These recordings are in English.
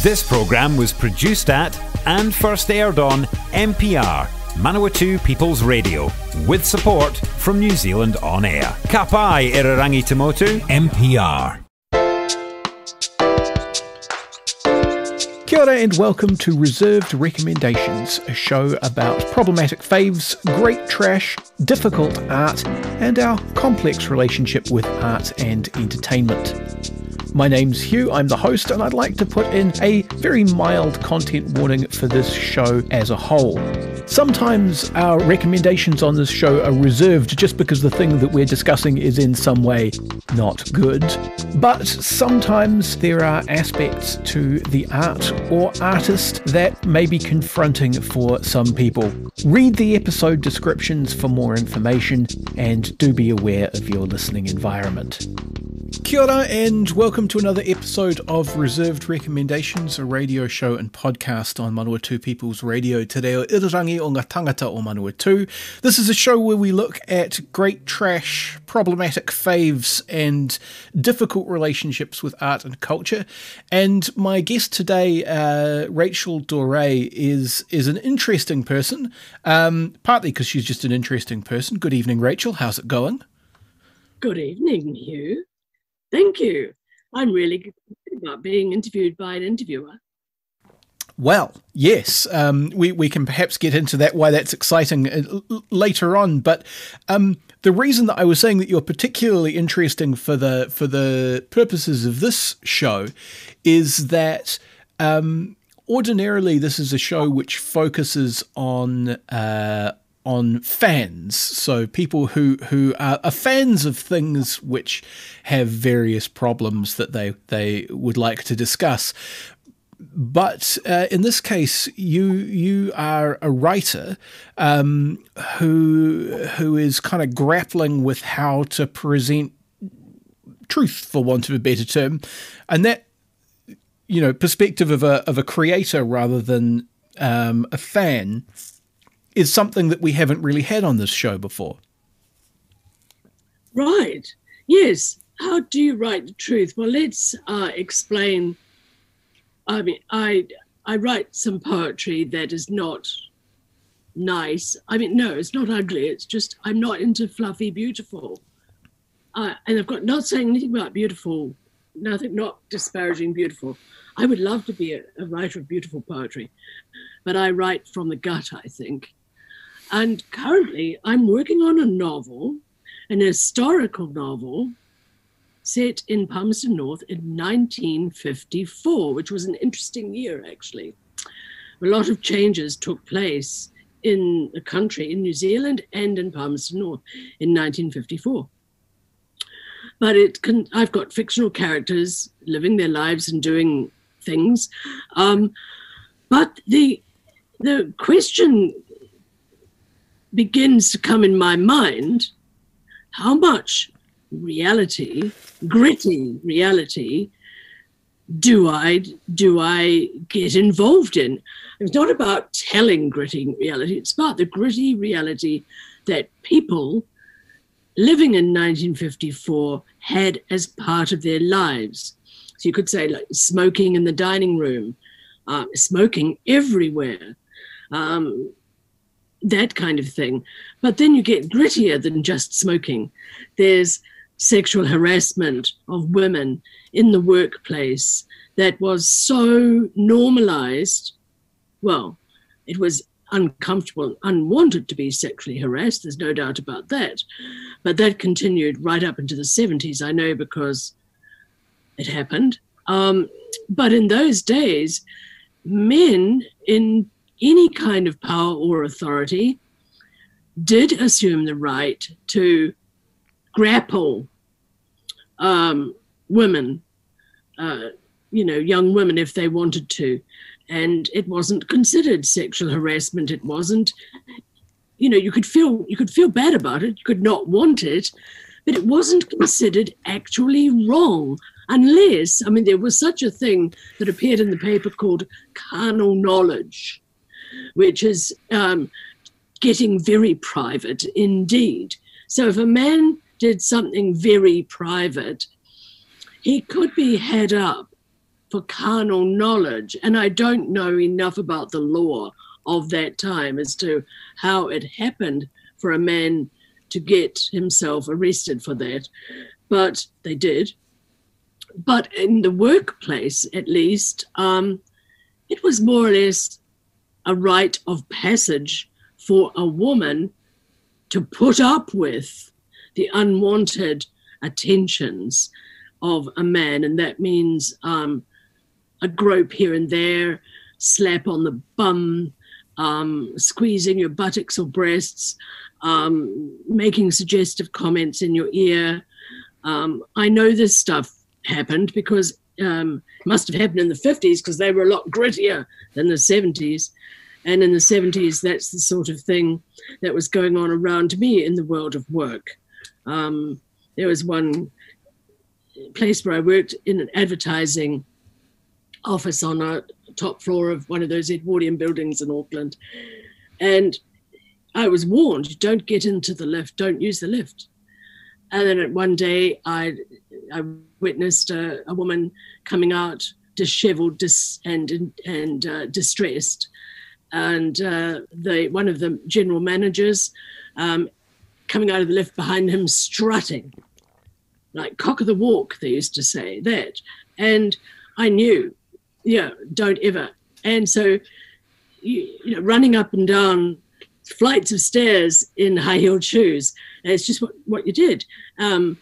This programme was produced at and first aired on MPR, Manawatu People's Radio, with support from New Zealand On Air. Ka pai Irarangi Tamotu, MPR. Kia ora and welcome to Reserved Recommendations, a show about problematic faves, great trash, difficult art, and our complex relationship with art and entertainment. My name's Hugh, I'm the host, and I'd like to put in a very mild content warning for this show as a whole. Sometimes our recommendations on this show are reserved just because the thing that we're discussing is in some way not good. But sometimes there are aspects to the art or artist that may be confronting for some people. Read the episode descriptions for more information, and do be aware of your listening environment. Kia ora and welcome to another episode of Reserved Recommendations, a radio show and podcast on Manawatu People's Radio, te reo irirangi o ngā tangata o Manawatu. This is a show where we look at great trash, problematic faves, and difficult relationships with art and culture. And my guest today, Rachel Dore, is an interesting person, partly because she's just an interesting person. Good evening, Rachel. How's it going? Good evening, Hugh. Thank you. I'm really good about being interviewed by an interviewer. Well, yes, we can perhaps get into that, why that's exciting later on. But the reason that I was saying that you're particularly interesting for the purposes of this show is that ordinarily this is a show which focuses on fans, so people who are fans of things which have various problems that they would like to discuss. But in this case, you are a writer who is kind of grappling with how to present truth, for want of a better term, and that, you know, perspective of a creator rather than a fan is something that we haven't really had on this show before. Right. Yes. How do you write the truth? Well, let's explain. I mean, I write some poetry that is not nice. I mean, no, it's not ugly. It's just I'm not into fluffy, beautiful. And I've got not saying anything about beautiful, nothing, not disparaging beautiful. I would love to be a writer of beautiful poetry, but I write from the gut, I think. And currently I'm working on a novel, an historical novel set in Palmerston North in 1954, which was an interesting year, actually. A lot of changes took place in the country, in New Zealand and in Palmerston North in 1954. But I've got fictional characters living their lives and doing things. But the question begins to come in my mind: how much reality, gritty reality, do I get involved in? It's not about telling gritty reality, it's about the gritty reality that people living in 1954 had as part of their lives. So you could say, like, smoking in the dining room, smoking everywhere, that kind of thing. But then you get grittier than just smoking. There's sexual harassment of women in the workplace that was so normalized. Well, it was uncomfortable, unwanted to be sexually harassed. There's no doubt about that. But that continued right up into the 70s, I know, because it happened. But in those days, men in any kind of power or authority did assume the right to grapple women, young women, if they wanted to. And it wasn't considered sexual harassment. It wasn't, you could feel bad about it. You could not want it, but it wasn't considered actually wrong unless, there was such a thing that appeared in the paper called carnal knowledge, which is getting very private indeed. So if a man did something very private, he could be had up for carnal knowledge. And I don't know enough about the law of that time as to how it happened for a man to get himself arrested for that. But they did. But in the workplace, at least, it was more or less a rite of passage for a woman to put up with the unwanted attentions of a man. And that means a grope here and there, slap on the bum, squeezing your buttocks or breasts, making suggestive comments in your ear. I know this stuff happened because it must have happened in the 50s because they were a lot grittier than the 70s. And in the 70s, that's the sort of thing that was going on around me in the world of work. There was one place where I worked in an advertising office on a top floor of one of those Edwardian buildings in Auckland. And I was warned, don't get into the lift, don't use the lift. And then one day I witnessed a woman coming out disheveled and distressed. And one of the general managers coming out of the lift behind him, strutting, like cock of the walk, they used to say that. And I knew, don't ever. And so, running up and down flights of stairs in high-heeled shoes, and it's just what you did. But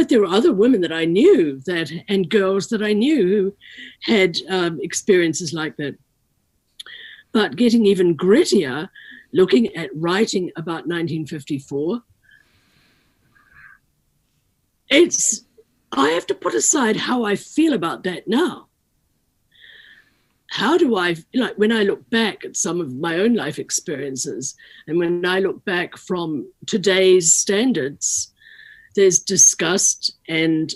there were other women that I knew and girls that I knew who had experiences like that. But getting even grittier, looking at writing about 1954, I have to put aside how I feel about that now. How do I, when I look back at some of my own life experiences, and when I look back from today's standards, there's disgust and,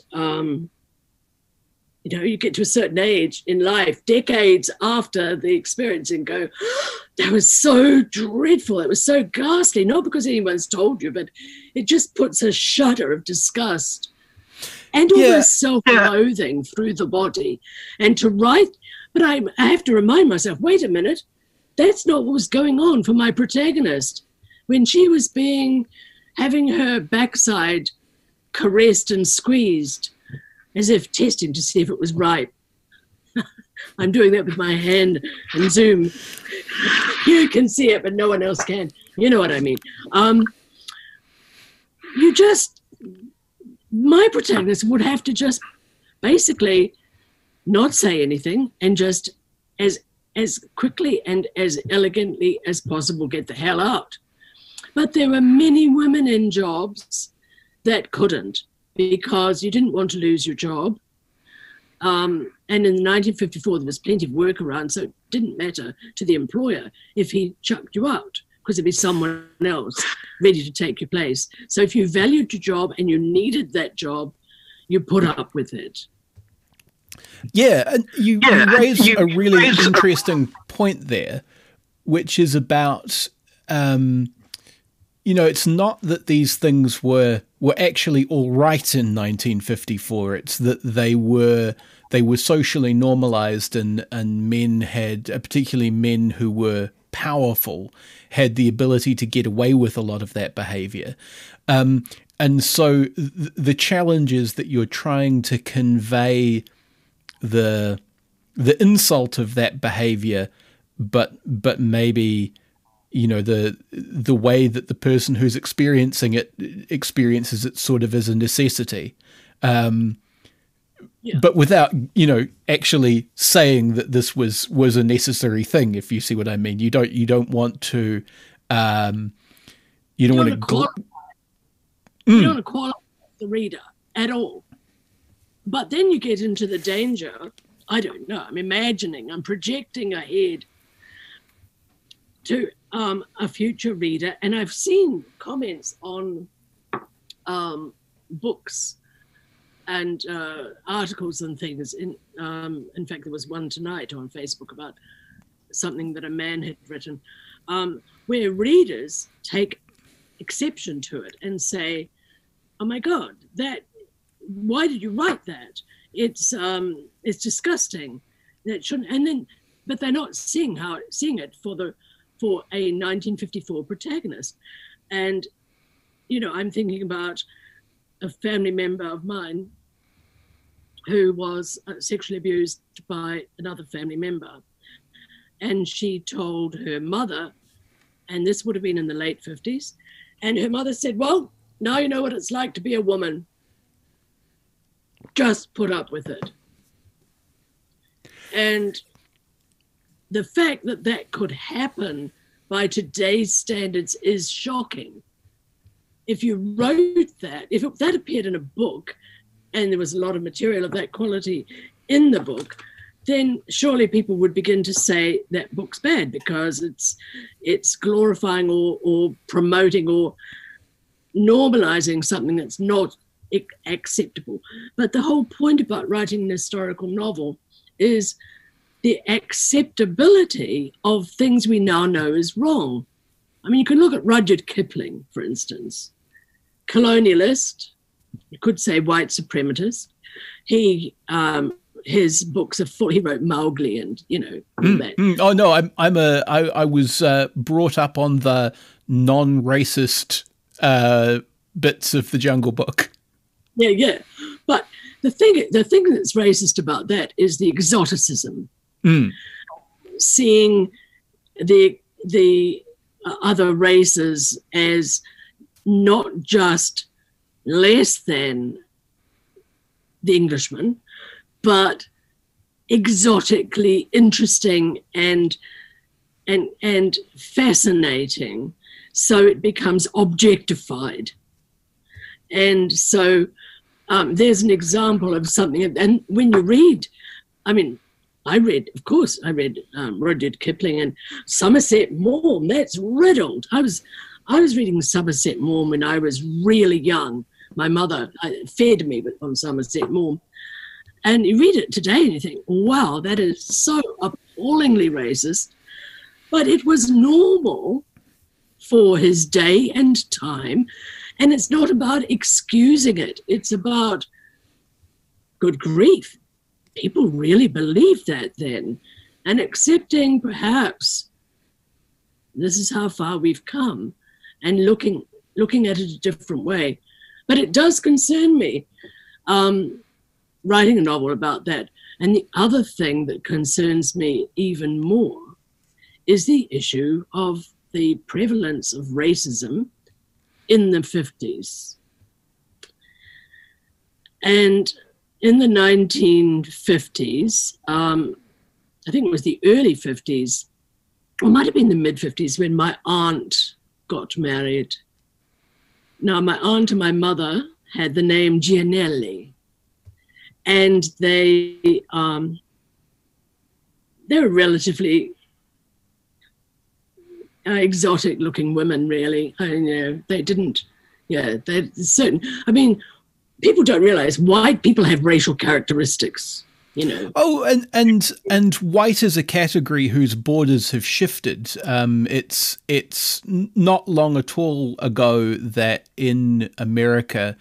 you get to a certain age in life, decades after the experience, and go, that was so dreadful. It was so ghastly, not because anyone's told you, but it just puts a shudder of disgust and almost self-loathing through the body. And to write, but I have to remind myself, wait a minute, that's not what was going on for my protagonist. When she was having her backside caressed and squeezed, as if testing to see if it was right. I'm doing that with my hand and Zoom. You can see it, but no one else can. You know what I mean. My protagonist would have to just basically not say anything and just as quickly and as elegantly as possible get the hell out. But there were many women in jobs that couldn't, because you didn't want to lose your job. And in 1954, there was plenty of work around, so it didn't matter to the employer if he chucked you out, because there'd be someone else ready to take your place. So if you valued your job and you needed that job, you put up with it. Yeah, and you raise a really interesting point there, which is about, it's not that these things were actually all right in 1954. It's that they were socially normalized, and men had, particularly men who were powerful, had the ability to get away with a lot of that behavior. And so the challenge is that you're trying to convey the insult of that behavior, but maybe the way that the person who's experiencing it experiences it sort of as a necessity, but without actually saying that this was a necessary thing. If you see what I mean, you don't want to you don't want to qualify the reader at all. But then you get into the danger. I don't know. I'm imagining. I'm projecting ahead to a future reader, and I've seen comments on books and articles and things. In fact, there was one tonight on Facebook about something that a man had written, where readers take exception to it and say, "Oh my God, why did you write that? it's disgusting. That shouldn't. And then, but they're not seeing it for a 1954 protagonist. And I'm thinking about a family member of mine who was sexually abused by another family member, and she told her mother, and this would have been in the late 50s, and her mother said, "Well, now you know what it's like to be a woman. Just put up with it." And the fact that that could happen by today's standards is shocking. If you wrote that, if that appeared in a book, and there was a lot of material of that quality in the book, then surely people would begin to say that book's bad because it's glorifying or promoting or normalizing something that's not acceptable. But the whole point about writing an historical novel is the acceptability of things we now know is wrong. I mean, you can look at Rudyard Kipling, for instance, colonialist, you could say white suprematist. His books are full. He wrote Mowgli and that. Oh no, I was brought up on the non-racist bits of the Jungle Book. Yeah. But the thing that's racist about that is the exoticism. Seeing the other races as not just less than the Englishman, but exotically interesting and fascinating. So it becomes objectified. And so there's an example of something. And when you read, I read Rudyard Kipling and Somerset Maugham. That's riddled. I was reading Somerset Maugham when I was really young. My mother fed me on Somerset Maugham. And you read it today and you think, wow, that is so appallingly racist. But it was normal for his day and time. And it's not about excusing it. It's about, good grief, people really believed that then. And accepting perhaps this is how far we've come and looking at it a different way. But it does concern me, writing a novel about that. And the other thing that concerns me even more is the issue of the prevalence of racism in the 50s. And in the 1950s, I think it was the early 50s, or it might have been the mid-50s, when my aunt got married. Now, my aunt and my mother had the name Gianelli, and they were relatively exotic-looking women, really. They didn't. They're certain. I mean, people don't realize white people have racial characteristics. Oh, and white is a category whose borders have shifted. It's not long at all ago that in America,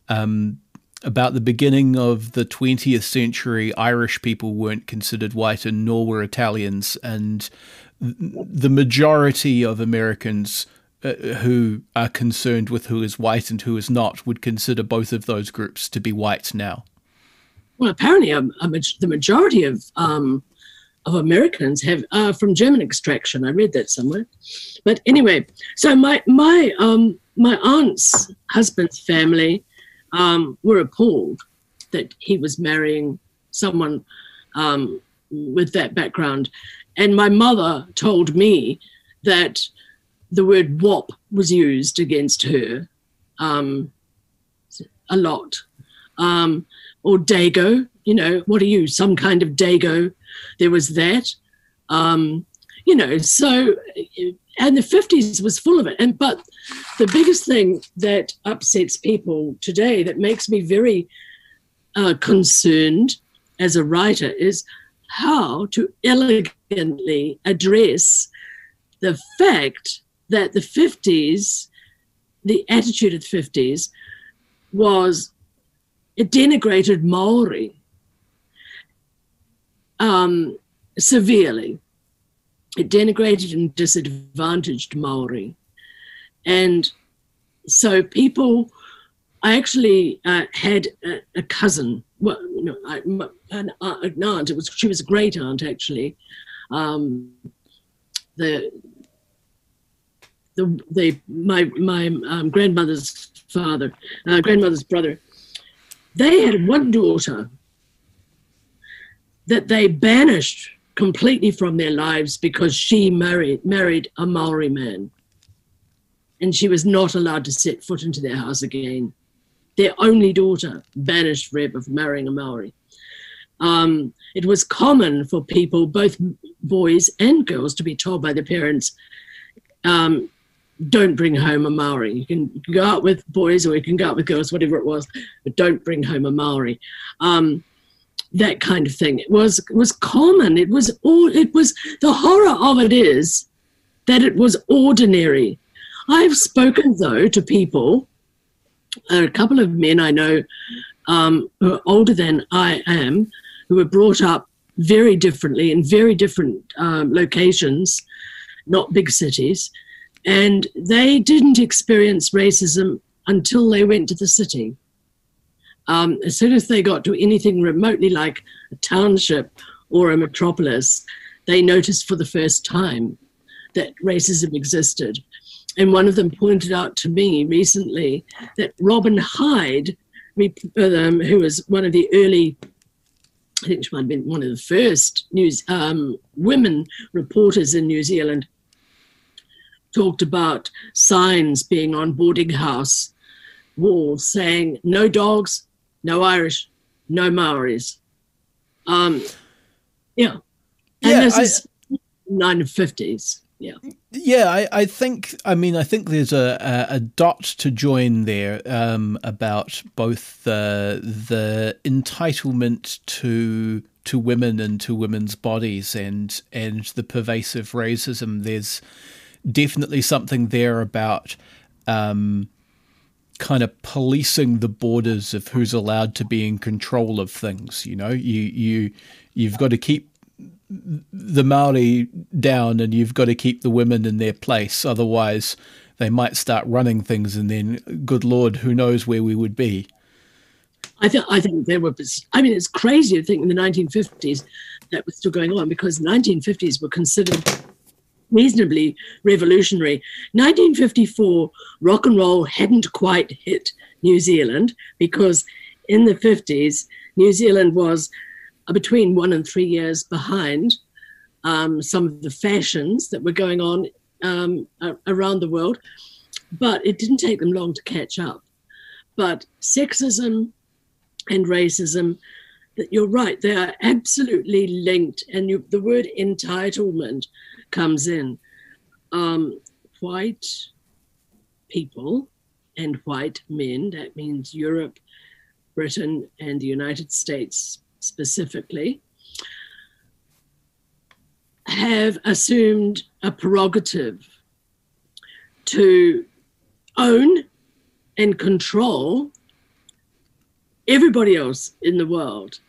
about the beginning of the 20th century, Irish people weren't considered white, and nor were Italians, and the majority of Americans who are concerned with who is white and who is not would consider both of those groups to be white now. Well, apparently, the majority of Americans are from German extraction. I read that somewhere. But anyway, so my aunt's husband's family were appalled that he was marrying someone with that background. And my mother told me that the word wop was used against her a lot. Or dago, what are you, some kind of dago? There was that, so, and the 50s was full of it. But the biggest thing that upsets people today, that makes me very concerned as a writer, is how to elegantly address the fact that the 50s, the attitude of the 50s was, it denigrated Maori. severely. It denigrated and disadvantaged Maori. And so I actually had a cousin, well, an aunt. She was a great aunt, actually. My grandmother's grandmother's brother. They had one daughter that they banished completely from their lives because she married a Maori man, and she was not allowed to set foot into their house again. Their only daughter, banished forever for marrying a Maori. It was common for people, both boys and girls, to be told by their parents, don't bring home a Maori. You can go out with boys or you can go out with girls, whatever it was, but don't bring home a Maori. That kind of thing. It was common. It was the horror of it is that it was ordinary. I've spoken, though, to people, a couple of men I know who are older than I am, who were brought up very differently in very different locations, not big cities, and they didn't experience racism until they went to the city. As soon as they got to anything remotely like a township or a metropolis, they noticed for the first time that racism existed. And one of them pointed out to me recently that Robin Hyde, who was one of the early, I think she might have been one of the first women reporters in New Zealand, talked about signs being on boarding house walls saying, no dogs, no Irish, no Maoris. And this is 1950s. Yeah. Yeah, I think there's a dot to join there about both the entitlement to women and to women's bodies and the pervasive racism. There's definitely something there about kind of policing the borders of who's allowed to be in control of things. You know, you've got to keep the Maori down and you've got to keep the women in their place. Otherwise, they might start running things, and then, good Lord, who knows where we would be. I think there were. I mean, it's crazy to think in the 1950s that was still going on, because 1950s were considered reasonably revolutionary. 1954, rock and roll hadn't quite hit New Zealand, because in the 50s, New Zealand was between 1 and 3 years behind some of the fashions that were going on around the world, but it didn't take them long to catch up. But sexism and racism, you're right, they are absolutely linked, and the word entitlement comes in. White people and white men, that means Europe, Britain, and the United States specifically, have assumed a prerogative to own and control everybody else in the world.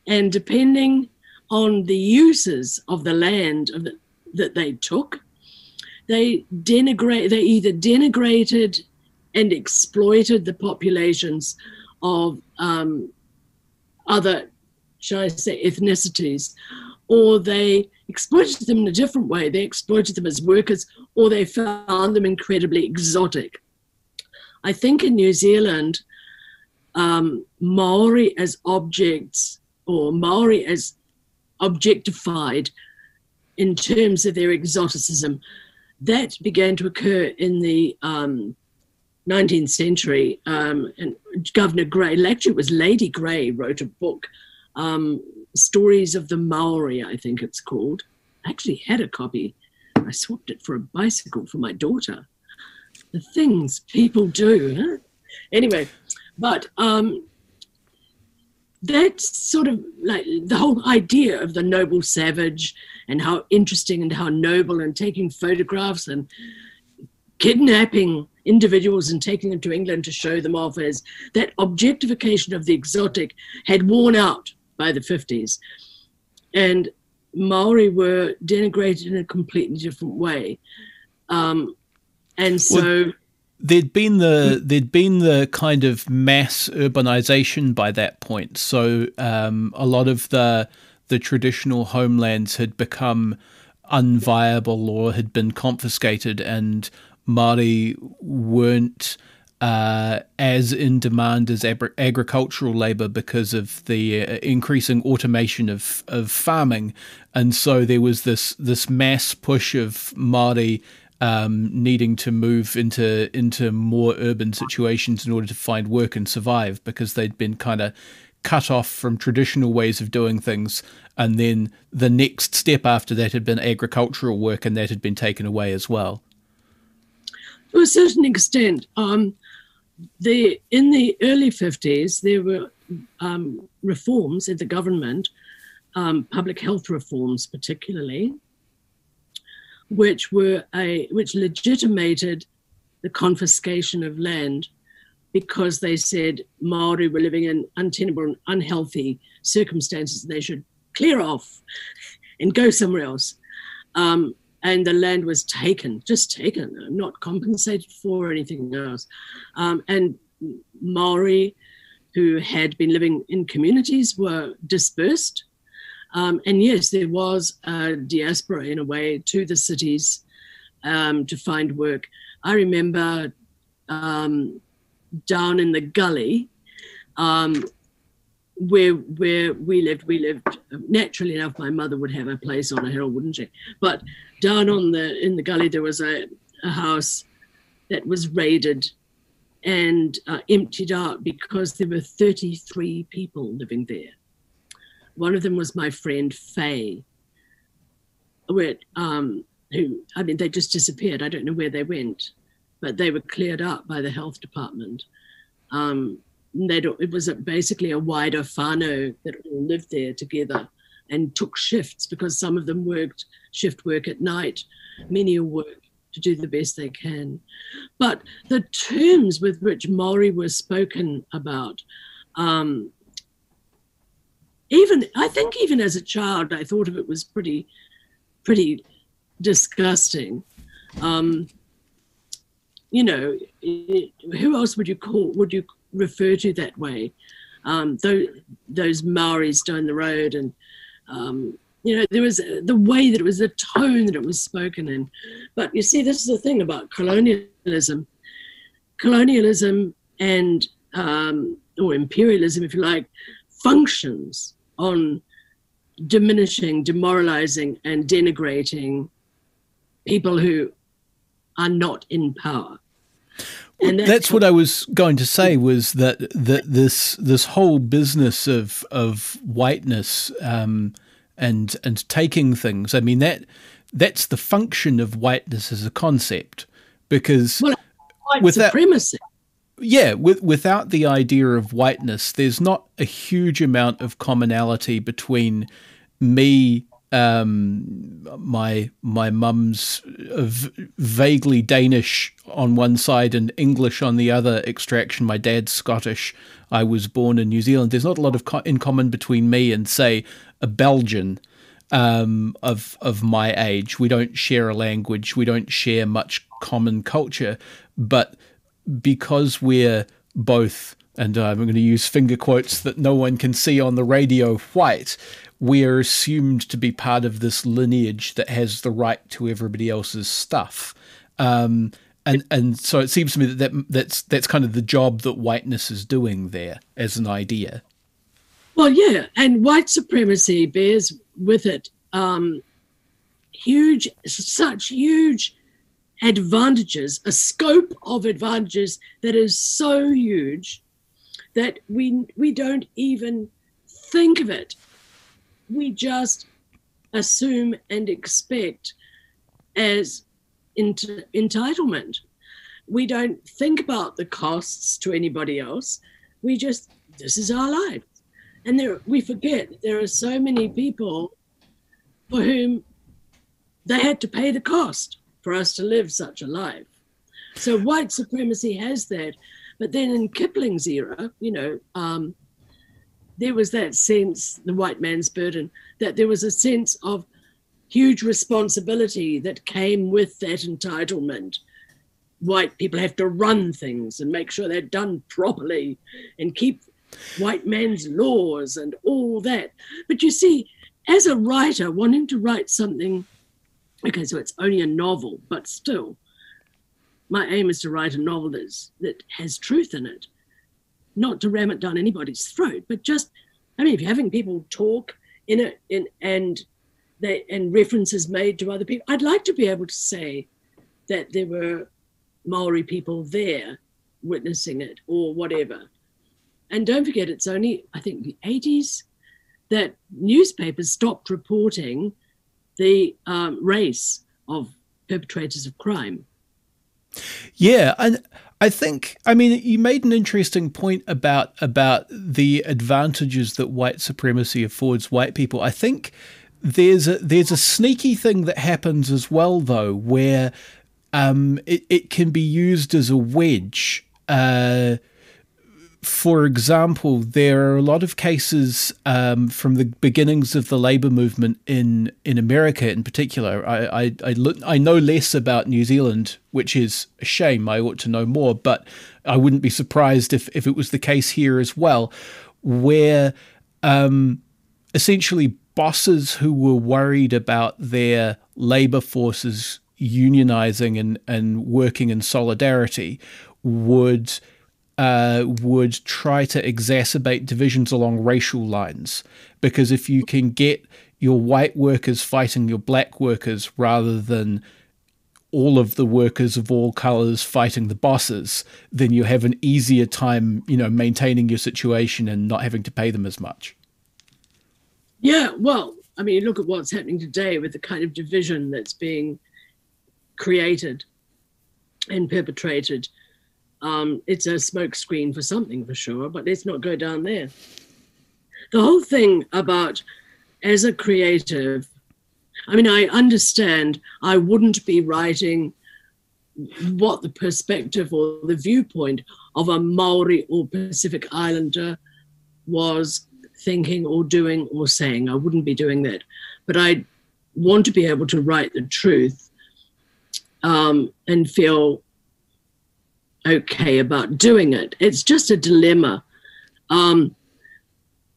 And depending on the uses of the land that they took, they either denigrated and exploited the populations of other, shall I say, ethnicities, or they exploited them in a different way. They exploited them as workers, or they found them incredibly exotic. I think in New Zealand, Maori as objects, or Maori as objectified in terms of their exoticism, that began to occur in the 19th century. And Governor Grey, actually it was Lady Grey, wrote a book, Stories of the Maori, I think it's called. I actually had a copy. I swapped it for a bicycle for my daughter. The things people do, huh? Anyway, but that's sort of like the whole idea of the noble savage, and how interesting and how noble, and taking photographs and kidnapping individuals and taking them to England to show them off, as that objectification of the exotic had worn out by the 50s. and Maori were denigrated in a completely different way. And so there'd been the kind of mass urbanization by that point. So a lot of the traditional homelands had become unviable or had been confiscated, and Māori weren't as in demand as agricultural labor because of the increasing automation of farming. And so there was this mass push of Māori needing to move into more urban situations in order to find work and survive, because they'd been kind of cut off from traditional ways of doing things. And then the next step after that had been agricultural work, and that had been taken away as well. To a certain extent, in the early 50s, there were reforms in the government, public health reforms particularly, which legitimated the confiscation of land, because they said Maori were living in untenable and unhealthy circumstances, and they should clear off and go somewhere else. And the land was just taken, not compensated for or anything else. And Maori who had been living in communities were dispersed. And yes, there was a diaspora in a way to the cities to find work. I remember down in the gully where we lived, naturally enough, my mother would have a place on a hill, wouldn't she? But down in the gully, there was a house that was raided and emptied out because there were 33 people living there. One of them was my friend Faye, they just disappeared. I don't know where they went, but they were cleared out by the health department. It was basically a wider whānau that all lived there together and took shifts, because some of them worked shift work at night, many will work to do the best they can. But the terms with which Maori were spoken about, even as a child, I thought of it was pretty disgusting. Who else would you refer to that way? Those Maoris down the road, and there was the way that it was, the tone that it was spoken in. But you see, this is the thing about colonialism and or imperialism, if you like, functions on diminishing, demoralizing, and denigrating people who are not in power. And that's what I was going to say, was that this whole business of whiteness and taking things. I mean, that's the function of whiteness as a concept, because white supremacy. Yeah, without the idea of whiteness, there's not a huge amount of commonality between me, my mum's vaguely Danish on one side and English on the other extraction. My dad's Scottish. I was born in New Zealand. There's not a lot of in common between me and, say, a Belgian of my age. We don't share a language. We don't share much common culture. But because we're both, and I'm going to use finger quotes that no one can see on the radio, white, we're assumed to be part of this lineage that has the right to everybody else's stuff. And so it seems to me that's kind of the job that whiteness is doing there as an idea. Well, yeah, and white supremacy bears with it such huge advantages, a scope of advantages that is so huge that we don't even think of it. We just assume and expect as entitlement. We don't think about the costs to anybody else. This is our life. And we forget there are so many people for whom they had to pay the cost for us to live such a life. So white supremacy has that. But then in Kipling's era, there was that sense, the white man's burden, that there was a sense of huge responsibility that came with that entitlement. White people have to run things and make sure they're done properly and keep white man's laws and all that. But you see, as a writer, wanting to write something, okay, so it's only a novel, but still, my aim is to write a novel that has truth in it, not to ram it down anybody's throat, but just, I mean, if you're having people talk in it and references made to other people, I'd like to be able to say that there were Maori people there witnessing it or whatever. And don't forget, it's only, I think, the 80s that newspapers stopped reporting the race of perpetrators of crime. Yeah, and I think, I mean, you made an interesting point about the advantages that white supremacy affords white people. I think there's a sneaky thing that happens as well, though, where it can be used as a wedge. For example, there are a lot of cases from the beginnings of the labor movement in America in particular. I know less about New Zealand, which is a shame. I ought to know more, but I wouldn't be surprised if it was the case here as well, where essentially bosses who were worried about their labor forces unionizing and working in solidarity would try to exacerbate divisions along racial lines, because if you can get your white workers fighting your black workers rather than all of the workers of all colors fighting the bosses, then you have an easier time, maintaining your situation and not having to pay them as much. Yeah, well, I mean, look at what's happening today with the kind of division that's being created and perpetrated. It's a smokescreen for something, for sure, but let's not go down there. The whole thing about, as a creative, I mean, I understand I wouldn't be writing what the perspective or the viewpoint of a Maori or Pacific Islander was thinking or doing or saying. I wouldn't be doing that. But I want to be able to write the truth and feel okay about doing it. It's just a dilemma. And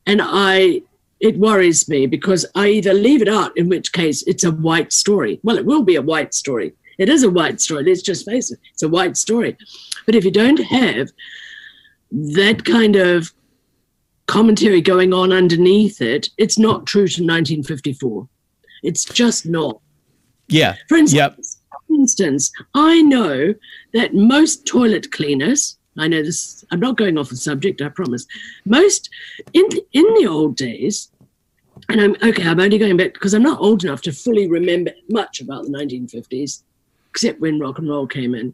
it worries me because I either leave it out, in which case it's a white story. Well, it will be a white story. It is a white story. Let's just face it. It's a white story. But if you don't have that kind of commentary going on underneath it, it's not true to 1954. It's just not. Yeah. For instance, I know that most toilet cleaners, I know this, I'm not going off the subject, I promise. Most, in the old days, and I'm only going back because I'm not old enough to fully remember much about the 1950s, except when rock and roll came in.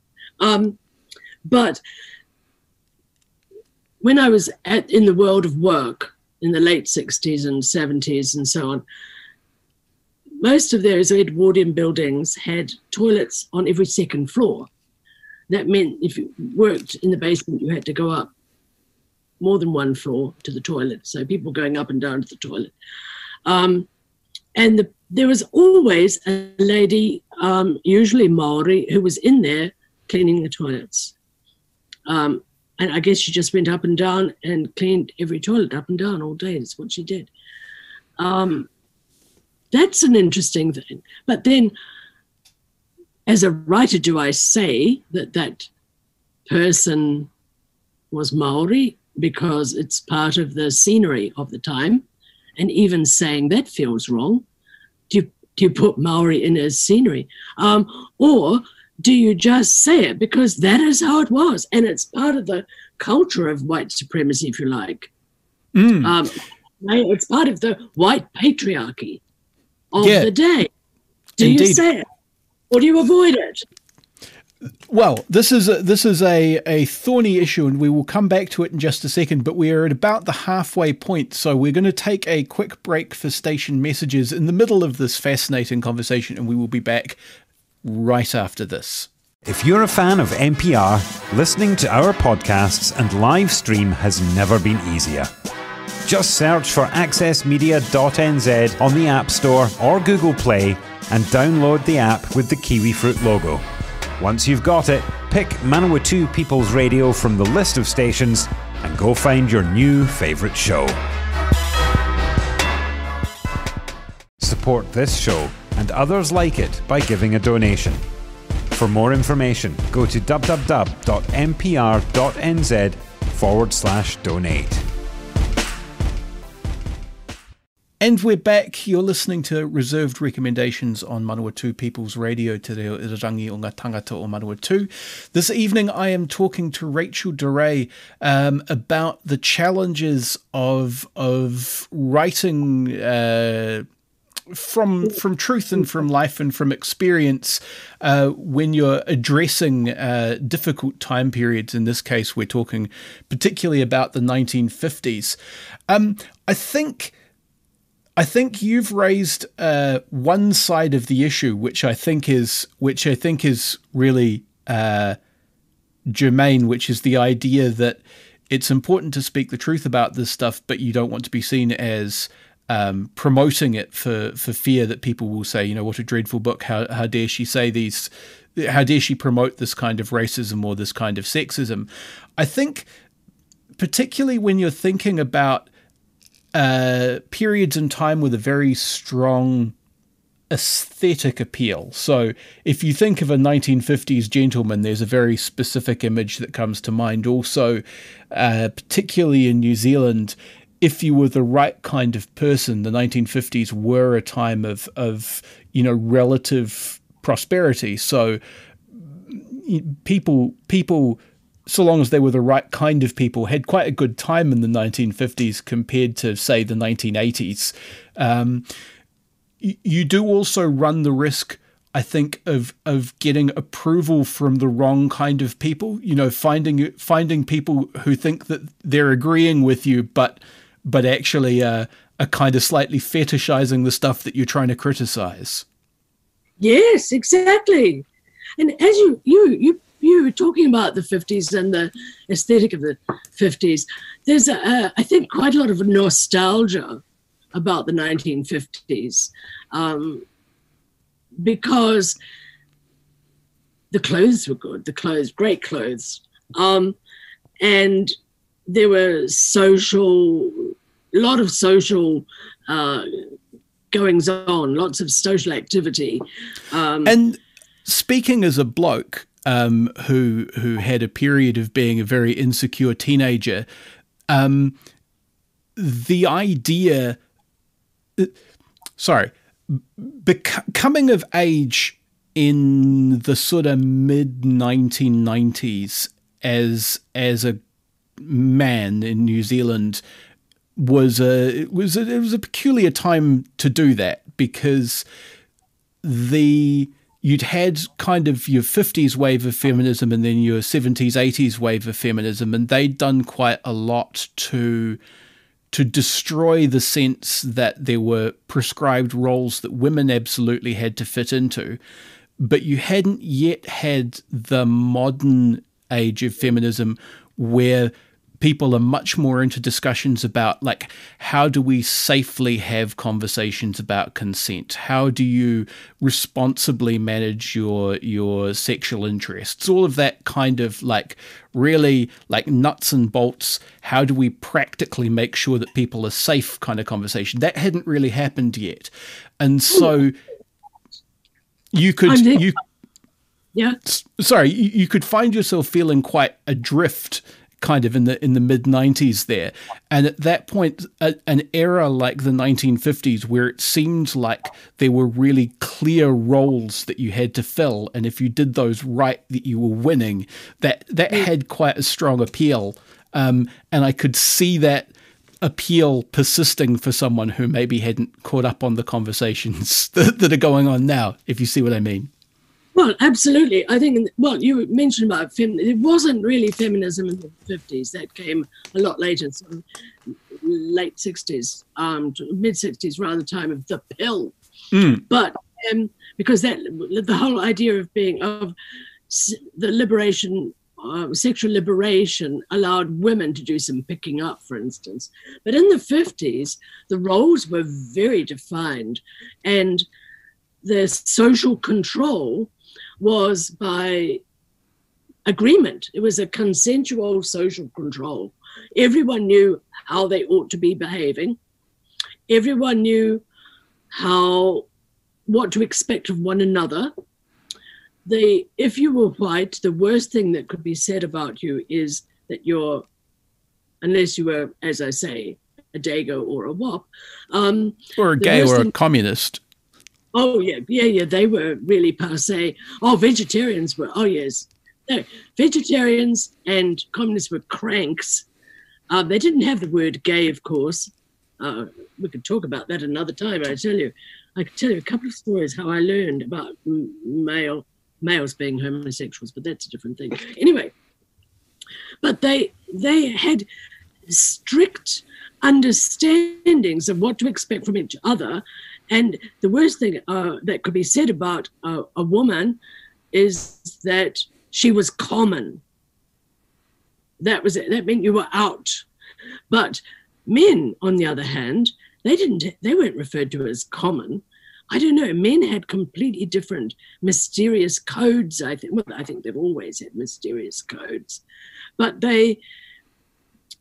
But when I was in the world of work in the late 60s and 70s and so on, most of those Edwardian buildings had toilets on every second floor. That meant if you worked in the basement, you had to go up more than one floor to the toilet. So people going up and down to the toilet. There was always a lady, usually Maori, who was in there cleaning the toilets. And I guess she just went up and down and cleaned every toilet up and down all day. That's what she did. That's an interesting thing. But then, as a writer, do I say that that person was Maori because it's part of the scenery of the time? And even saying that feels wrong. Do you put Maori in as scenery? Or do you just say it because that is how it was? And it's part of the culture of white supremacy, if you like. It's part of the white patriarchy of the day. Do Indeed. You say it, or do you avoid it? Well, this is a thorny issue, and we will come back to it in just a second, but we are at about the halfway point, so we're going to take a quick break for station messages in the middle of this fascinating conversation, and we will be back right after this. If you're a fan of NPR, listening to our podcasts and live stream has never been easier. Just search for accessmedia.nz on the App Store or Google Play and download the app with the kiwi fruit logo. Once you've got it, pick Manawatu People's Radio from the list of stations and go find your new favourite show. Support this show and others like it by giving a donation. For more information, go to www.mpr.nz/donate. And we're back. You're listening to Reserved Recommendations on Manawatu People's Radio, Te Reo Irirangi o ngā tangata o Manawatu. This evening I am talking to Rachel Dore about the challenges of writing from truth and from life and from experience when you're addressing difficult time periods. In this case, we're talking particularly about the 1950s. I think you've raised one side of the issue, which I think is really germane, which is the idea that it's important to speak the truth about this stuff, but you don't want to be seen as promoting it for fear that people will say, you know, what a dreadful book. How dare she say these? How dare she promote this kind of racism or this kind of sexism? I think, particularly when you're thinking about periods in time with a very strong aesthetic appeal. So if you think of a 1950s gentleman, there's a very specific image that comes to mind. Also, particularly in New Zealand, if you were the right kind of person, the 1950s were a time of relative prosperity. So people, so long as they were the right kind of people, had quite a good time in the 1950s compared to, say, the 1980s. You do also run the risk, I think, of getting approval from the wrong kind of people. You know, finding people who think that they're agreeing with you, but actually are kind of slightly fetishizing the stuff that you're trying to criticize. Yes, exactly. And as you were talking about the 50s and the aesthetic of the 50s, there's, I think, quite a lot of nostalgia about the 1950s because the clothes were good, great clothes. And there were a lot of social goings on, lots of social activity. And speaking as a bloke, who had a period of being a very insecure teenager, the idea, coming of age in the sort of mid 1990s as a man in New Zealand was a peculiar time to do that, because you'd had kind of your 50s wave of feminism and then your 70s, 80s wave of feminism, and they'd done quite a lot to destroy the sense that there were prescribed roles that women absolutely had to fit into. But you hadn't yet had the modern age of feminism where people are much more into discussions about, like, how do we safely have conversations about consent? How do you responsibly manage your sexual interests? All of that kind of, like, really, like, nuts and bolts, how do we practically make sure that people are safe kind of conversation. That hadn't really happened yet. And so you could find yourself feeling quite adrift kind of in the mid 90s there. And at that point, an era like the 1950s, where it seemed like there were really clear roles that you had to fill, and if you did those right, that you were winning, that had quite a strong appeal. And I could see that appeal persisting for someone who maybe hadn't caught up on the conversations that are going on now, if you see what I mean. Well, absolutely. I think, you mentioned about it wasn't really feminism in the 50s. That came a lot later, sort of late 60s, mid 60s, around the time of the pill. But because the whole idea of the liberation sexual liberation allowed women to do some picking up, for instance. But in the 50s, the roles were very defined, and the social control was by agreement. It was a consensual social control. Everyone knew how they ought to be behaving. Everyone knew what to expect of one another. If you were white, the worst thing that could be said about you is that unless you were, as I say, a Dago or a WAP. Or a gay or a communist. Oh, yeah, they were really passé. Oh, vegetarians were, oh, yes. No, vegetarians and communists were cranks. They didn't have the word gay, of course. We could talk about that another time, I could tell you a couple of stories how I learned about males being homosexuals, but that's a different thing. Anyway, but they had strict understandings of what to expect from each other. And the worst thing that could be said about a woman is that she was common. That was it. That meant you were out. But men, on the other hand, they weren't referred to as common. I don't know. Men had completely different mysterious codes, I think. Well, I think they've always had mysterious codes. But they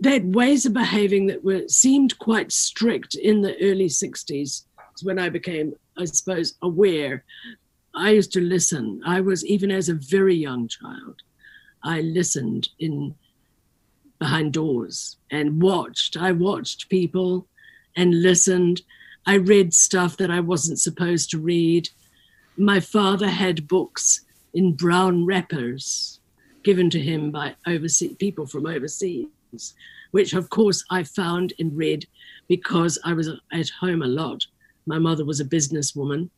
had ways of behaving that seemed quite strict in the early 60s, when I became, I suppose, aware. I used to listen. Even as a very young child, I listened behind doors and watched. I watched people and listened. I read stuff that I wasn't supposed to read. My father had books in brown wrappers given to him by people from overseas, which of course I found and read because I was at home a lot. My mother was a businesswoman.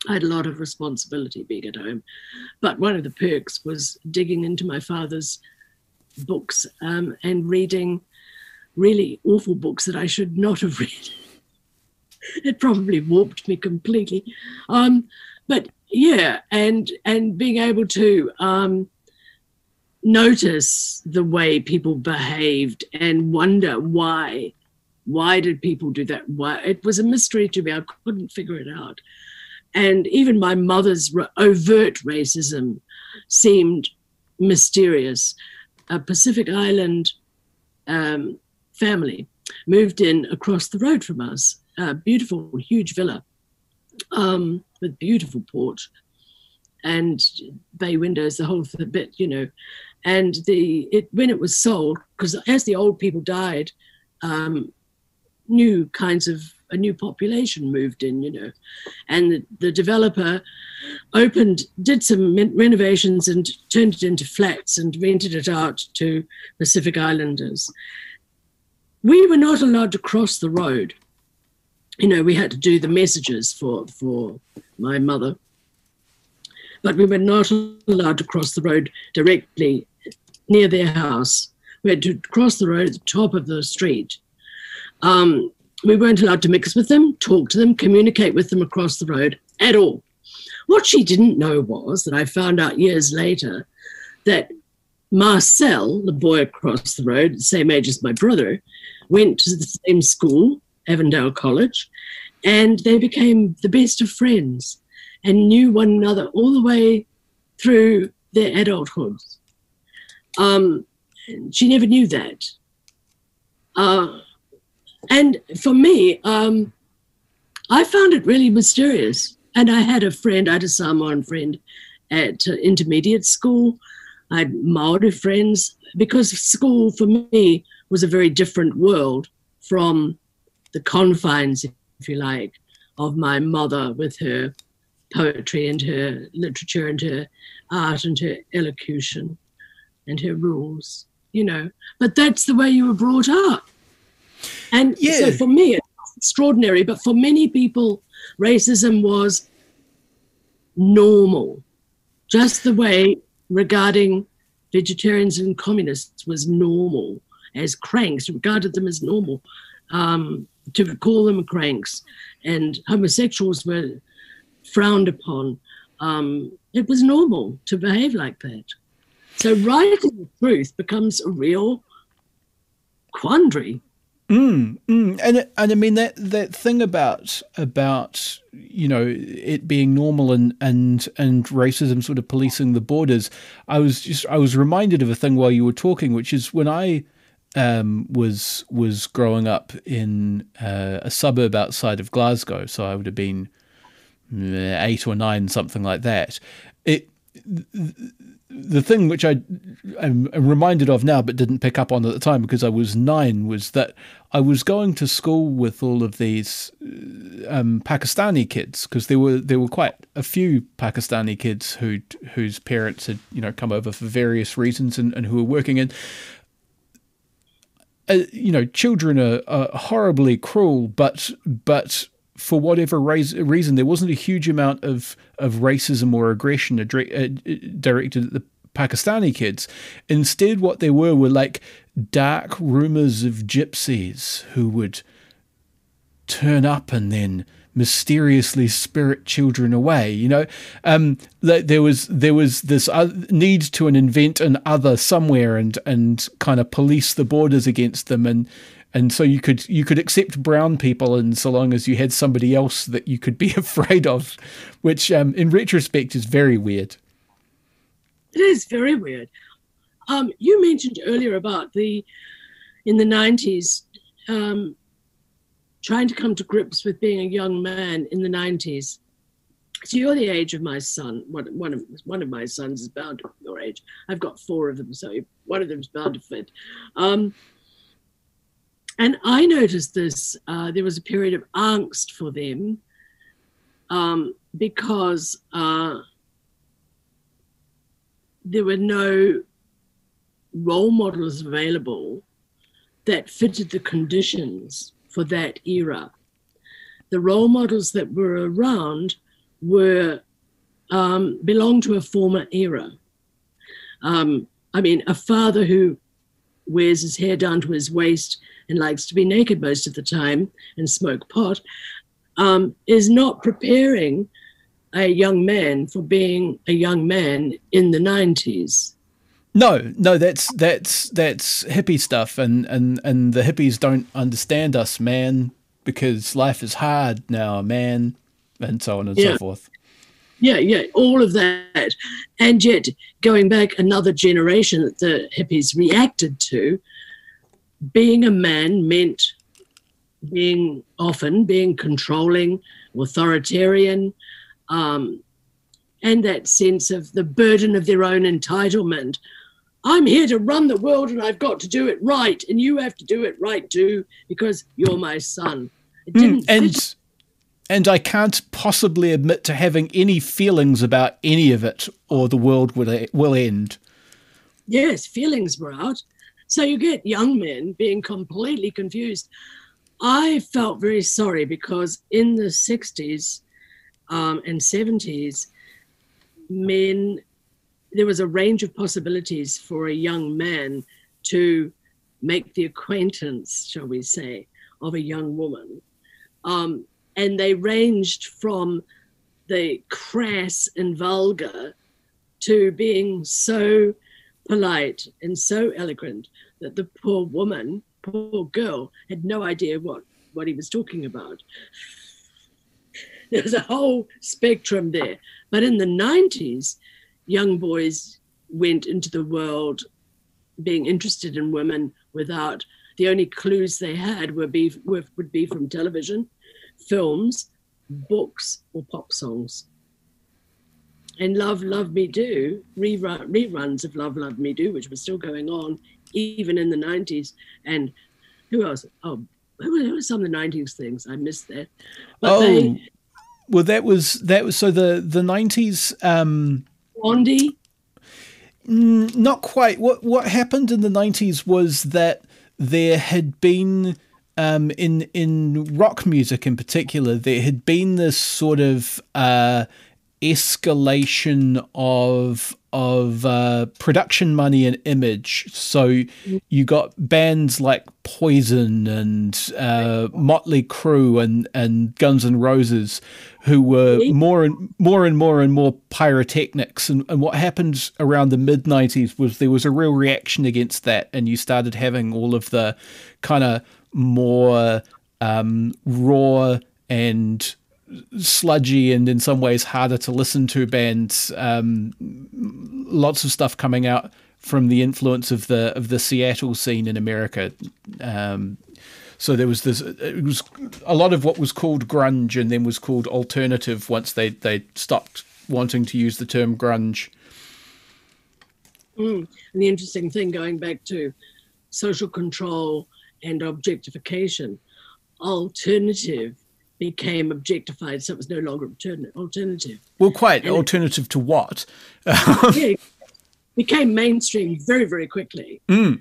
I had a lot of responsibility being at home. But one of the perks was digging into my father's books and reading really awful books that I should not have read. It probably warped me completely. But yeah, and being able to notice the way people behaved and wonder why. Why did people do that? Why? It was a mystery to me. I couldn't figure it out. And even my mother's overt racism seemed mysterious. A Pacific Island family moved in across the road from us, a beautiful, huge villa with beautiful porch and bay windows, the whole bit, And when it was sold, because as the old people died, a new population moved in, and the developer did some renovations and turned it into flats and rented it out to Pacific Islanders. We were not allowed to cross the road. We had to do the messages for my mother, but we were not allowed to cross the road directly near their house. We had to cross the road at the top of the street. We weren't allowed to mix with them, talk to them, communicate with them across the road at all. What she didn't know was that I found out years later that Marcel, the boy across the road, the same age as my brother, went to the same school, Avondale College, and they became the best of friends and knew one another all the way through their adulthood. She never knew that. And for me, I found it really mysterious. And I had a Samoan friend at intermediate school. I had Maori friends, because school for me was a very different world from the confines, if you like, of my mother with her poetry and her literature and her art and her elocution and her rules, But that's the way you were brought up. And so for me, it's extraordinary. But for many people, racism was normal. Just the way regarding vegetarians and communists was normal. As cranks, regarded them as normal. To call them cranks. And homosexuals were frowned upon. It was normal to behave like that. So writing the truth becomes a real quandary. And I mean that thing about it being normal and racism sort of policing the borders. I was reminded of a thing while you were talking, which is when I was growing up in a suburb outside of Glasgow, so I would have been 8 or 9, something like that. The thing which I'm reminded of now but didn't pick up on at the time because I was 9 was that I was going to school with all of these Pakistani kids, because there were quite a few Pakistani kids whose parents had come over for various reasons and who were working in. Children are horribly cruel, but for whatever reason, there wasn't a huge amount of racism or aggression directed at the Pakistani kids. Instead, what there were like dark rumors of gypsies who would turn up and then mysteriously spirit children away. There was this need to invent an other somewhere and kind of police the borders against them, and so you could accept brown people, and so long as you had somebody else that you could be afraid of, which in retrospect is very weird. It is very weird. You mentioned earlier about in the 90s, trying to come to grips with being a young man in the 90s. So you're the age of my son. One of my sons is bound to be your age. I've got 4 of them, so one of them is bound to fit. And I noticed this. There was a period of angst for them because there were no role models available that fitted the conditions for that era. The role models that were around belonged to a former era. A father who wears his hair down to his waist and likes to be naked most of the time and smoke pot is not preparing a young man for being a young man in the 90s. No, that's hippie stuff, and the hippies don't understand us, man, because life is hard now, man, and so on and so forth. Yeah, all of that. And yet, going back another generation that the hippies reacted to, being a man meant being controlling, authoritarian, and that sense of the burden of their own entitlement. I'm here to run the world and I've got to do it right, and you have to do it right too because you're my son. It didn't and I can't possibly admit to having any feelings about any of it, or the world will end. Yes, feelings were out. So you get young men being completely confused. I felt very sorry because in the 60s and 70s, there was a range of possibilities for a young man to make the acquaintance, shall we say, of a young woman. And they ranged from the crass and vulgar to being so polite and so eloquent that the poor girl, had no idea what he was talking about. There's a whole spectrum there. But in the 90s, young boys went into the world being interested in women without, the only clues they had would be from television, films, books, or pop songs. And Love, Love Me Do, reruns of Love, Love Me Do, which was still going on even in the 90s. And who else? Oh, who were some of the 90s things? I missed that. But that was so the 90s. Blondie? Not quite. What happened in the 90s was that there had been in rock music in particular, there had been this sort of escalation of production money and image. So you got bands like Poison and Motley Crue and Guns N' Roses, who were more and more pyrotechnics. And what happened around the mid-90s was there was a real reaction against that, and you started having all of the kind of more raw and sludgy and in some ways harder to listen to bands. Lots of stuff coming out from the influence of the Seattle scene in America. So there was it was a lot of what was called grunge and then was called alternative once they stopped wanting to use the term grunge. And the interesting thing, going back to social control and objectification, alternative became objectified, so it was no longer alternative. Well, quite. And alternative to what? Yeah, became mainstream very, very quickly. You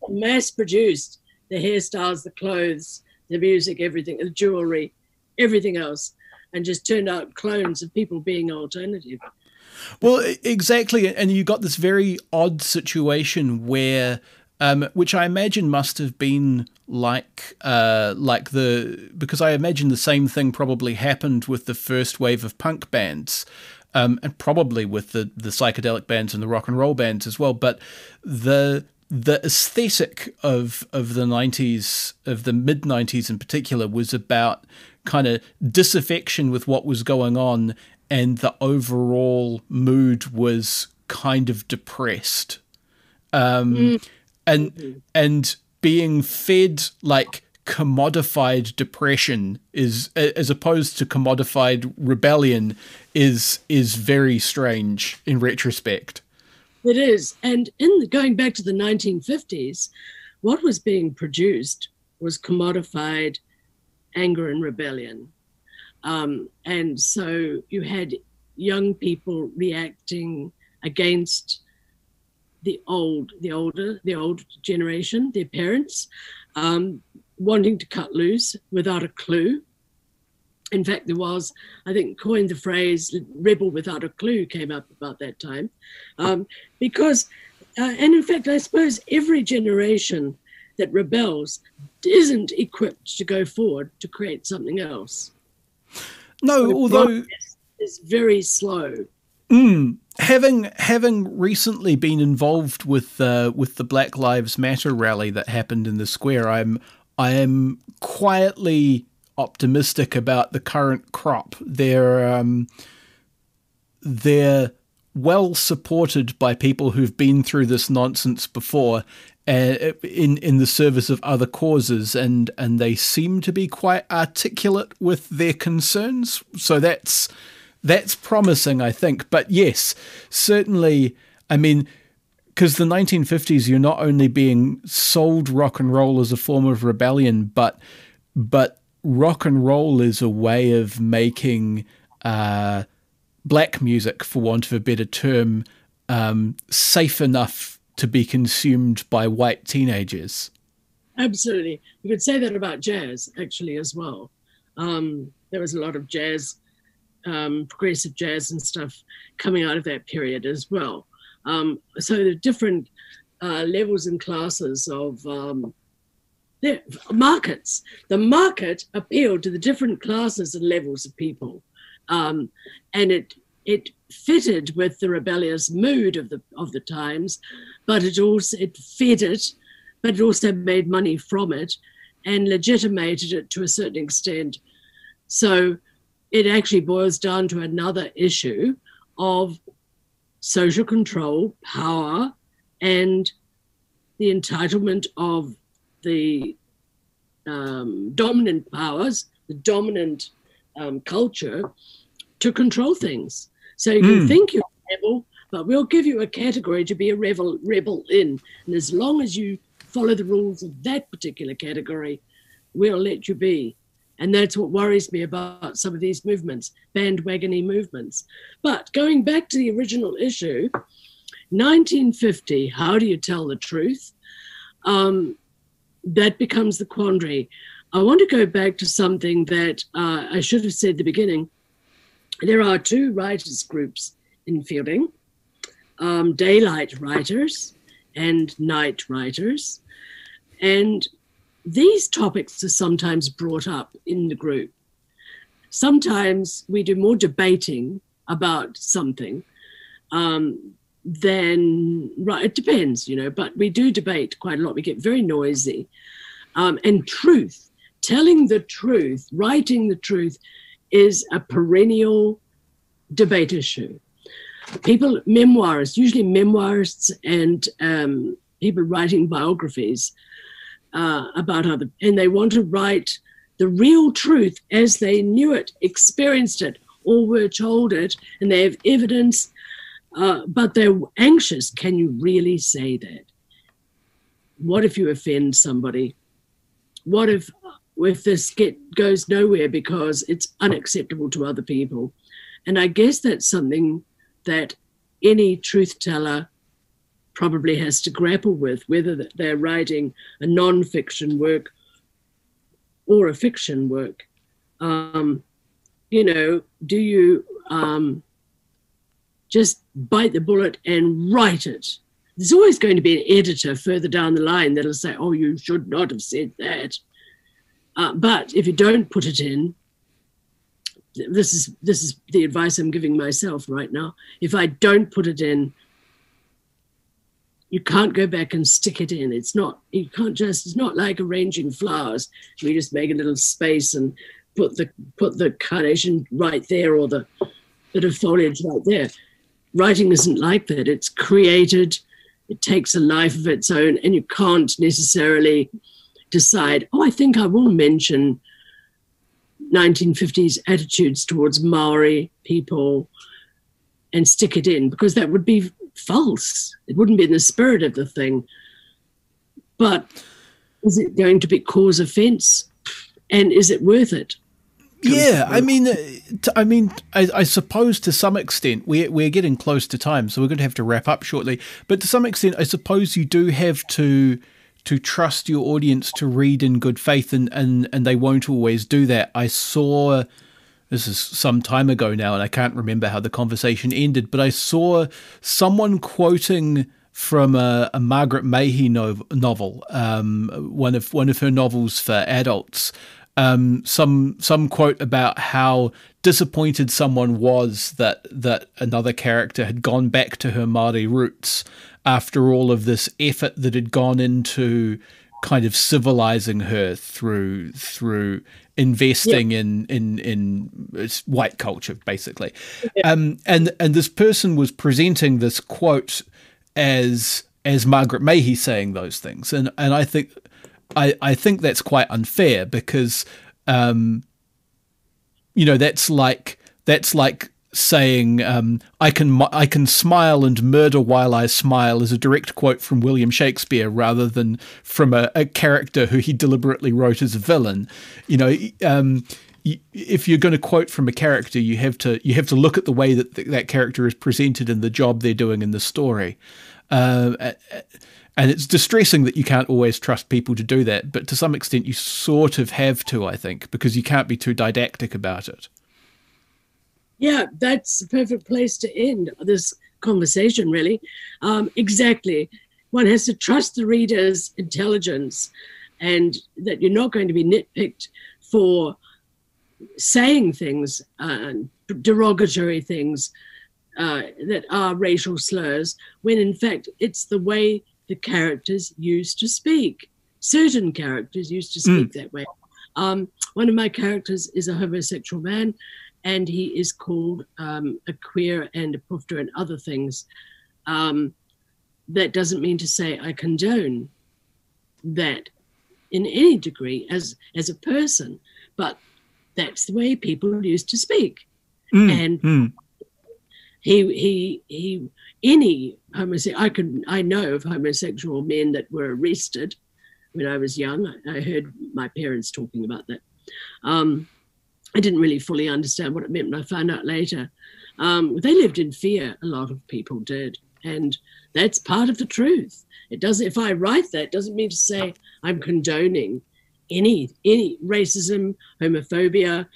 mass-produced the hairstyles, the clothes, the music, everything, the jewelry, everything else, and just turned out clones of people being alternative. Well, exactly. And you got this very odd situation where, which I imagine must have been because I imagine the same thing probably happened with the first wave of punk bands, and probably with the psychedelic bands and the rock and roll bands as well. But the aesthetic of the 90s, of the mid 90s in particular, was about kind of disaffection with what was going on, and the overall mood was kind of depressed. And being fed like commodified depression is, as opposed to commodified rebellion, is very strange in retrospect. It is. And going back to the 1950s, what was being produced was commodified anger and rebellion. And so you had young people reacting against the old generation, their parents, wanting to cut loose without a clue. In fact, there was, I think, coined the phrase "rebel without a clue" came up about that time, because, and in fact, I suppose every generation that rebels isn't equipped to go forward to create something else. No, so although it's very slow. Having recently been involved with the Black Lives Matter rally that happened in the square, I am quietly optimistic about the current crop. They're well supported by people who've been through this nonsense before, in the service of other causes, and they seem to be quite articulate with their concerns. So that's promising, I think. But yes, certainly, I mean, because the 1950s, you're not only being sold rock and roll as a form of rebellion, but rock and roll is a way of making black music, for want of a better term, safe enough to be consumed by white teenagers. Absolutely. You could say that about jazz, actually, as well. There was a lot of jazz, progressive jazz and stuff coming out of that period as well. So the different levels and classes of markets. The market appealed to the different classes and levels of people, and it fitted with the rebellious mood of the times, but it fed it, but it also made money from it and legitimated it to a certain extent. So it actually boils down to another issue of social control, power, and the entitlement of the dominant powers, the dominant culture, to control things. So you can think you're a rebel, but we'll give you a category to be a rebel in. And as long as you follow the rules of that particular category, we'll let you be. And that's what worries me about some of these movements, bandwagony movements. But going back to the original issue, 1950, how do you tell the truth? That becomes the quandary. I want to go back to something that I should have said at the beginning. There are two writers' groups in Fielding. daylight writers and night writers. And these topics are sometimes brought up in the group. Sometimes we do more debating about something than, right, it depends, but we do debate quite a lot. We get very noisy. And truth, telling the truth, writing the truth is a perennial debate issue. Memoirists, usually memoirists and people writing biographies about other, and they want to write the real truth as they knew it, experienced it, or were told it, and they have evidence, but they're anxious. Can you really say that? What if you offend somebody? What if this goes nowhere because it's unacceptable to other people? And I guess that's something that any truth teller probably has to grapple with, whether they're writing a non-fiction work or a fiction work. Do you just bite the bullet and write it? There's always going to be an editor further down the line that'll say, oh, you should not have said that. But if you don't put it in, this is the advice I'm giving myself right now. If I don't put it in, you can't go back and stick it in. It's not like arranging flowers. You just make a little space and put the carnation right there or the bit of foliage right there. Writing isn't like that. It's created. It takes a life of its own, and you can't necessarily decide, oh, I think I will mention 1950s attitudes towards Maori people and stick it in, because that would be false. It wouldn't be in the spirit of the thing. But is it going to cause offense? And is it worth it? Yeah, I suppose to some extent we're getting close to time, so we're going to have to wrap up shortly. But to some extent, I suppose you do have to trust your audience to read in good faith, and they won't always do that. I saw, this is some time ago now, and I can't remember how the conversation ended, but I saw someone quoting from a Margaret Mahy novel, one of her novels for adults. Some quote about how disappointed someone was that another character had gone back to her Māori roots after all of this effort that had gone into kind of civilizing her through investing in white culture, basically. And this person was presenting this quote as Margaret Mahy saying those things, and I think that's quite unfair, because that's like saying I can smile and murder while I smile is a direct quote from William Shakespeare rather than from a character who he deliberately wrote as a villain. If you're going to quote from a character, you have to look at the way that character is presented and the job they're doing in the story. And it's distressing that you can't always trust people to do that, but to some extent you sort of have to, I think, because you can't be too didactic about it. Yeah, that's the perfect place to end this conversation, really. Exactly. One has to trust the reader's intelligence, and that you're not going to be nitpicked for saying things, derogatory things that are racial slurs, when in fact it's the way the characters used to speak. Certain characters used to speak that way. One of my characters is a homosexual man, and he is called a queer and a pufter and other things. That doesn't mean to say I condone that in any degree as a person, but that's the way people used to speak. And any homosexual, I know of homosexual men that were arrested when I was young. I heard my parents talking about that. I didn't really fully understand what it meant, but I found out later. They lived in fear, a lot of people did, and that's part of the truth. It doesn't. If I write that, it doesn't mean to say I'm condoning any racism, homophobia,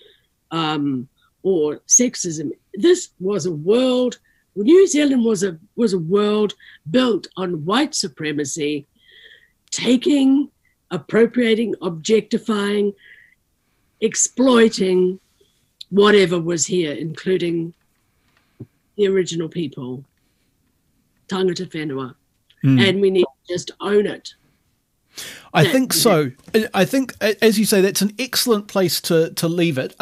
or sexism. This was a world New Zealand was a world built on white supremacy, taking, appropriating, objectifying, exploiting whatever was here, including the original people, tangata whenua. And we need to just own it. I think so. I think, as you say, that's an excellent place to leave it.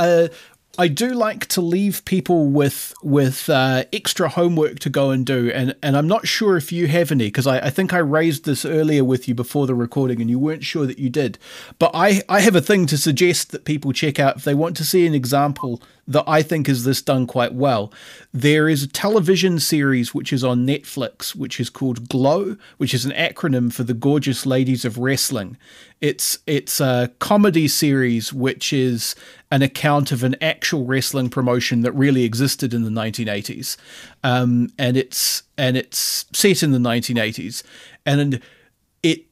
I do like to leave people with extra homework to go and do, and I'm not sure if you have any, because I think I raised this earlier with you before the recording and you weren't sure that you did. But I have a thing to suggest that people check out if they want to see an example that I think is this done quite well. There is a television series which is on Netflix, which is called Glow, which is an acronym for the Gorgeous Ladies of Wrestling. It's a comedy series which is an account of an actual wrestling promotion that really existed in the 1980s, and it's set in the 1980s, and it,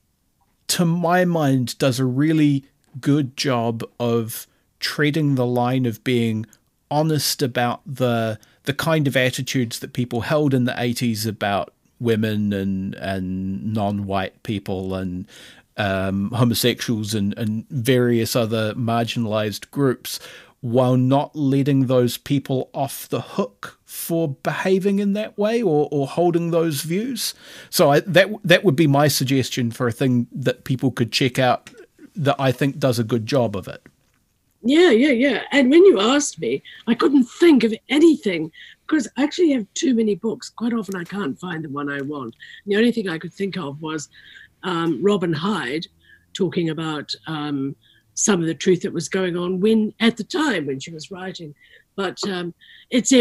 to my mind, does a really good job of treading the line of being honest about the kind of attitudes that people held in the 80s about women and non-white people and homosexuals and various other marginalized groups, while not letting those people off the hook for behaving in that way or holding those views. So that would be my suggestion for a thing that people could check out that I think does a good job of it. Yeah. And when you asked me, I couldn't think of anything because I actually have too many books. Quite often I can't find the one I want. The only thing I could think of was Robin Hyde talking about some of the truth that was going on at the time when she was writing. But it's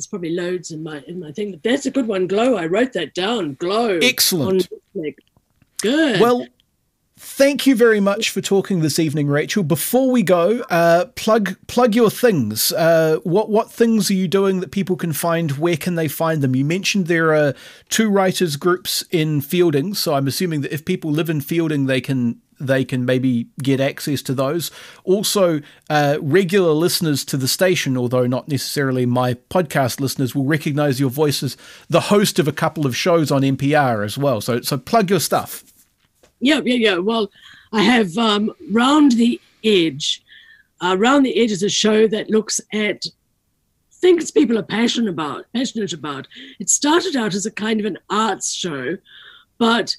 probably loads in my thing. But that's a good one, Glow. I wrote that down. Glow. Excellent. Good. Well, thank you very much for talking this evening, Rachel. Before we go, plug your things. What things are you doing that people can find? Where can they find them? You mentioned there are 2 writers groups in Fielding, so I'm assuming that if people live in Fielding, they can maybe get access to those. Also, regular listeners to the station, although not necessarily my podcast listeners, will recognize your voice as the host of a couple of shows on NPR as well. So plug your stuff. Yeah. Well, I have Round the Edge. Round the Edge is a show that looks at things people are passionate about. It started out as a kind of an arts show, but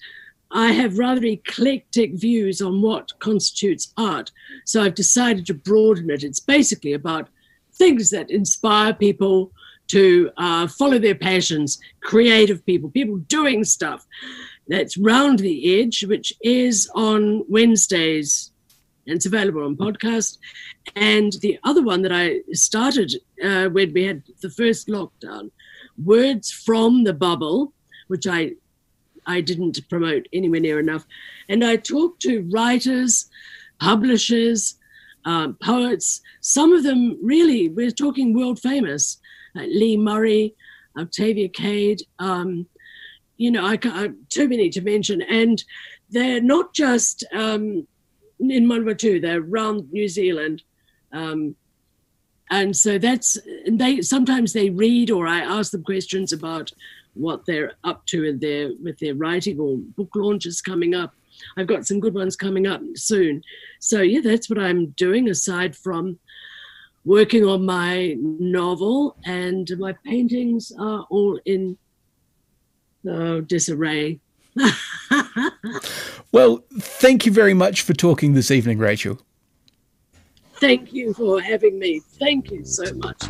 I have rather eclectic views on what constitutes art. So I've decided to broaden it. It's basically about things that inspire people to follow their passions, creative people doing stuff. That's Round the Edge, which is on Wednesdays, and it's available on podcast. And the other one that I started when we had the first lockdown, Words from the Bubble, which I didn't promote anywhere near enough. And I talked to writers, publishers, poets, some of them really, we're talking world famous, Lee Murray, Octavia Cade, I too many to mention, and they're not just in Manawatu, they're around New Zealand, and so sometimes they read, or I ask them questions about what they're up to with their writing or book launches coming up. I've got some good ones coming up soon. So yeah, that's what I'm doing aside from working on my novel, and my paintings are all in disarray. Well, thank you very much for talking this evening, Rachel. Thank you for having me. Thank you so much.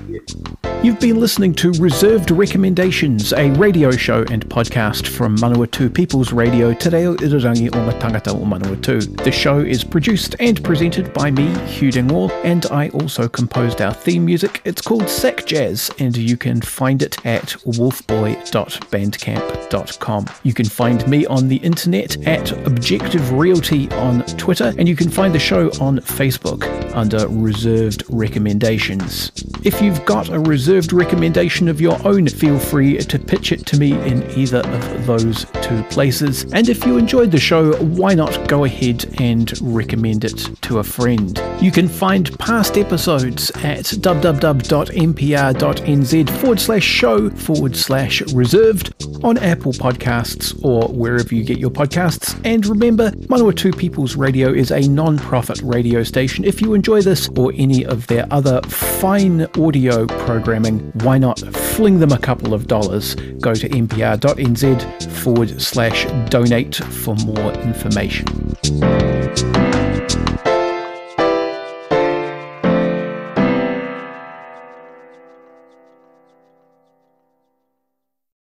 You've been listening to Reserved Recommendations, a radio show and podcast from Manawatu People's Radio, Te Reo Irirangi o ngā tangata o Manawatu. The show is produced and presented by me, Hugh Dingwall, and I also composed our theme music. It's called Sack Jazz, and you can find it at wolfboy.bandcamp.com. You can find me on the internet at Objective Realty on Twitter, and you can find the show on Facebook under other reserved recommendations. If you've got a reserved recommendation of your own, feel free to pitch it to me in either of those two places. And if you enjoyed the show, why not go ahead and recommend it to a friend? You can find past episodes at www.mpr.nz/show/reserved on Apple Podcasts or wherever you get your podcasts. And remember, Manawatu People's Radio is a non-profit radio station. If you enjoy this or any of their other fine audio programming, why not fling them a couple of dollars? Go to mpr.nz/donate for more information.